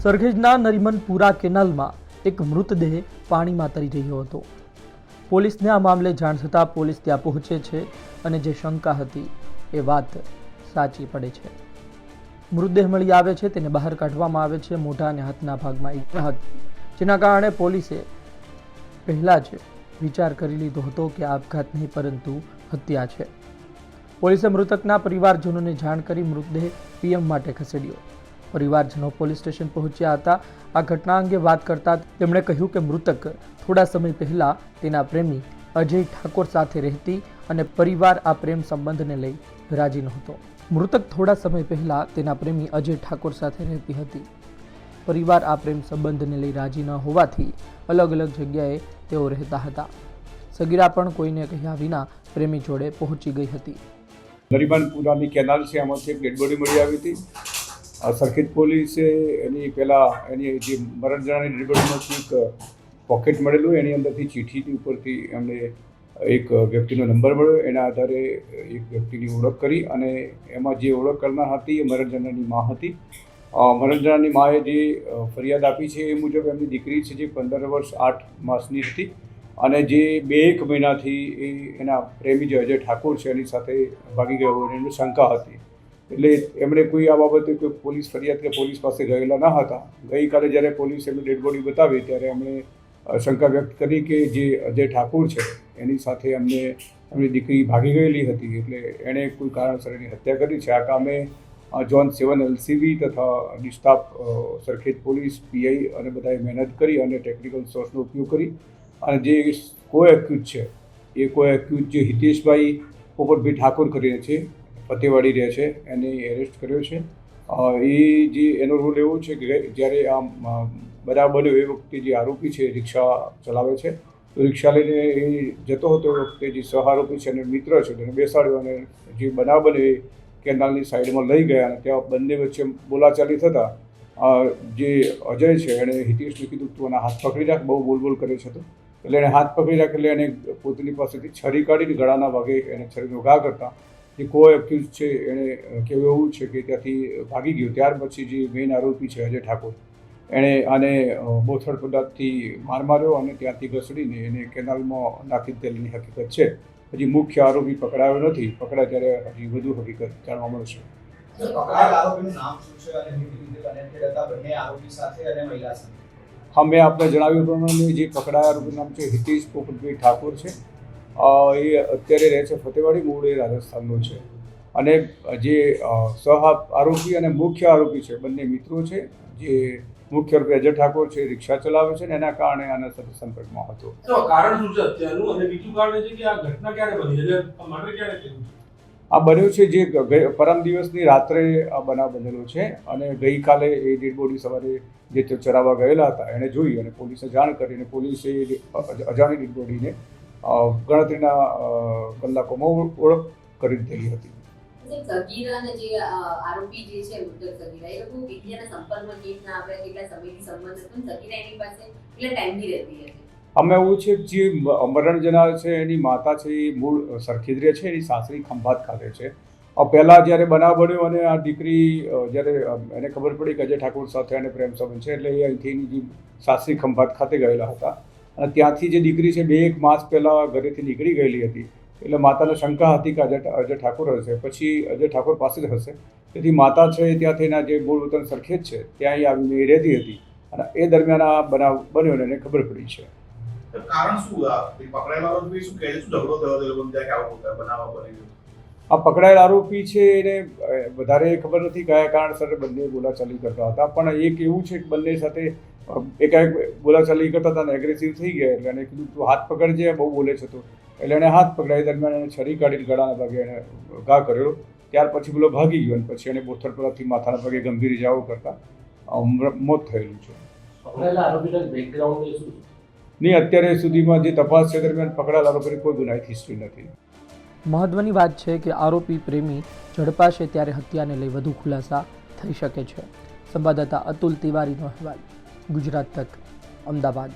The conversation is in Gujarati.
સરખેજના નરીમનપુરા કેનાલમાં એક મૃતદેહ પાણીમાં તરી રહ્યો હતો। પોલીસને આ મામલે જાણ થતાં પોલીસ ત્યાં પહોંચે છે અને જે શંકા હતી એ વાત સાચી પડે છે। મૃતદેહ મળી આવે છે, તેને બહાર કાઢવામાં આવે છે। મોઢા અને હાથના ભાગમાં ઈજા હતી, જેના કારણે પોલીસે પહેલા જ વિચાર કરી લીધો હતો કે આપઘાત નહીં પરંતુ હત્યા છે। પોલીસે મૃતકના પરિવારજનોને જાણ કરી મૃતદેહ પીએમ માટે ખસેડ્યો। પરિવારજનો પોલીસ સ્ટેશન પહોંચ્યા હતા। આ ઘટના અંગે વાત કરતા તેમણે કહ્યું કે મૃતક થોડા સમય પહેલા તેના પ્રેમી અજય ઠાકોર સાથે રહેતી અને પરિવાર આ પ્રેમ સંબંધને લઈ રાજી નહોતો। મૃતક થોડા સમય પહેલા તેના પ્રેમી અજય ઠાકોર સાથે રહેતી હતી। પરિવાર આ પ્રેમ સંબંધને લઈ રાજી ન હોવાથી અલગ અલગ જગ્યાએ તેઓ રહેતા હતા। સગીરા પણ કોઈને કહ્યા વિના પ્રેમી જોડે પહોંચી ગઈ હતી। નરીમનપુરાની કેનાલ છે, આમાંથી એક ડેડ બોડી મળી આવી હતી। સરખેજ પોલીસે એની પહેલાં એની જે મરણ જણાની ડેડ બોડીમાંથી એક પોકેટ મળેલું, એની અંદરથી ચીઠીની ઉપરથી એમને એક વ્યક્તિનો નંબર મળ્યો। એના આધારે એક વ્યક્તિની ઓળખ કરી અને એમાં જે ઓળખ કરનાર હતી એ મરણ જનારની મા હતી। મરણ જનારની માએ જે ફરિયાદ આપી છે એ મુજબ એમની દીકરી છે જે 15 વર્ષ 8 માસની હતી અને જે 2-1 મહિનાથી એના પ્રેમી જે અજય ઠાકોર છે એની સાથે ભાગી ગયો હોવાની એમને શંકા હતી। એટલે એમણે કોઈ આ બાબતે કોઈ પોલીસ ફરિયાદ કે પોલીસ પાસે ગયેલા ન હતા। ગઈકાલે જ્યારે પોલીસ એમની ડેડ બોડી બતાવી ત્યારે એમણે શંકા વ્યક્ત કરી કે જે અજય ઠાકોર છે એની સાથે એમની દીકરી ભાગી ગયેલી હતી, એટલે એણે કોઈ કારણસર એની હત્યા કરી છે। આ કામે ઝોન 7 LCB તથા ડિસ્ટાફ સરખેજ પોલીસ પીઆઈ અને બધાએ મહેનત કરી અને ટેકનિકલ સોર્સનો ઉપયોગ કરી અને જે કો એક્યુઝ છે એ કો એક્યુઝ જે હિતેશભાઈ પોપટભાઈ ઠાકોર કરીને છે, ફતેવાડી રહે છે, એને એરેસ્ટ કર્યો છે। એ જે એનો રોલ એવો છે કે જ્યારે આ બનાવ બન્યો એ વખતે જે આરોપી છે રિક્ષા ચલાવે છે, તો રિક્ષા લઈને એ જતો હતો એ વખતે જે સહ આરોપી છે અને મિત્ર છે તેને બેસાડ્યો અને જે બનાવ બન્યો એ કેનાલની સાઈડમાં લઈ ગયા અને ત્યાં બંને વચ્ચે બોલાચાલી થતાં જે અજય છે એણે હિતેશને કીધું તું એના હાથ પકડી રાખ, બહુ બોલ કરે છે તો એટલે એણે હાથ પકડી રાખ એટલે એને પોતાની પાસેથી છરી કાઢીને ગળાના ભાગે એને છરીનો ઘા કરતા જે કો એક્યુઝ છે એણે કહેવું એવું છે કે ત્યાંથી ભાગી ગયો। ત્યાર પછી જે મેઇન આરોપી છે અજય ઠાકોર એણે આને બોથડ પદાર્થથી માર માર્યો અને ત્યાંથી ઘસડીને એને કેનાલમાં નાખી દેવાની હકીકત છે। હજી મુખ્ય આરોપી પકડાયો નથી, પકડાય ત્યારે હજી વધુ હકીકત જાણવા મળશે। હા, મેં આપને જણાવ્યું પ્રમાણે જે પકડાયા આરોપીનું નામ છે હિતેશ પોપટભાઈ ઠાકોર છે। એ અત્યારે રહે છે ફતેવાડી, મૂળ એ રાજસ્થાનનો છે અને જે સહ આરોપી અને મુખ્ય આરોપી છે બંને મિત્રો છે। જે મુખ્ય આરોપી અજય ઠાકોર છે રિક્ષા ચલાવે છે ને એના કારણે આના સાથે સંપર્કમાં હતો। કારણ શું છે હત્યાનું અને બીજું કારણ છે કે આ ઘટના ક્યારે બની એટલે મર્ડર ક્યારે થયું? આ બન્યું છે જે પરમ દિવસની રાત્રે આ બનાવ બનેલો છે અને ગઈકાલે એ ડેડ બોડી સવારે જે ચરાવવા ગયેલા હતા એણે જોઈ અને પોલીસે જાણ કરીને પોલીસે અજાણી ડેડ બોડીને ગણતરીના કલાકોમાં ઓળખ કરી દીધેલી હતી। સગીરા અને જે આરોપી જે છે મૃતક સગીરા એ લોકો એકબીજાના સંપર્કમાં કેવી રીતના આવે, કેટલા સમયથી સંબંધ હતો, સગીરા એની પાસે કેટલા ટાઈમથી રહેતી હતી? અમે એવું છે જે મરણ જનાર છે એની માતા છે એ મૂળ સરખેજ રહે છે, એની સાસરી ખંભાત ખાતે છે। પહેલાં જ્યારે બનાવ બન્યો અને આ દીકરી જ્યારે એને ખબર પડી કે અજય ઠાકોર સાથે એને પ્રેમ સંબંધ છે એટલે એ અહીંથી એની જે સાસરી ખંભાત ખાતે ગયેલા હતા અને ત્યાંથી જે દીકરી છે 2-1 માસ પહેલાં ઘરેથી નીકળી ગયેલી હતી એટલે માતાને શંકા હતી કે અજય ઠાકોર હશે, પછી અજય ઠાકોર પાસે જ હશે, તેથી માતા છે ત્યાંથી એના જે મૂળ વતન સરખેજ છે ત્યાં આવીને એ રહેતી હતી અને એ દરમિયાન આ બનાવ બન્યો અને એને ખબર પડી છે। કારણ શું પકડાયેલા આરોપી શું કહે છે, શું ઝઘડો થયો તે લોકો ત્યાં કે આવો બનાવ બની ગયો? આ પકડાયેલ આરોપી છે એને વધારે ખબર નથી કયા કારણસર બંને બોલાચાલી કરતા હતા, પણ એક એવું છે કે બંને સાથે એકાએક બોલાચાલી કરતા હતા અને એગ્રેસિવ થઈ ગયા એટલે એને કીધું તું હાથ પકડજે, બહુ બોલે છે તો એટલે એને હાથ પકડાય દરમિયાન એને છરી કાઢીને ગળાના ભાગે એને ઘા કર્યો। ત્યાર પછી પેલો ભાગી ગયો અને પછી એને બોથડ પદાર્થથી માથાના ભાગે ગંભીર ઇજાઓ કરતા મોત થયેલું છે। નહીં, અત્યારે સુધીમાં જે તપાસ છે દરમિયાન પકડાયેલા આરોપીની કોઈ ગુનાહિત હિસ્ટ્રી નથી। મહત્વની વાત છે કે આરોપી પ્રેમી ઝડપાશે ત્યારે હત્યાને લઈ વધુ ખુલાસા થઈ શકે છે। સંવાદદાતા અતુલ તિવારીનો અહેવાલ, ગુજરાત તક, અમદાવાદ।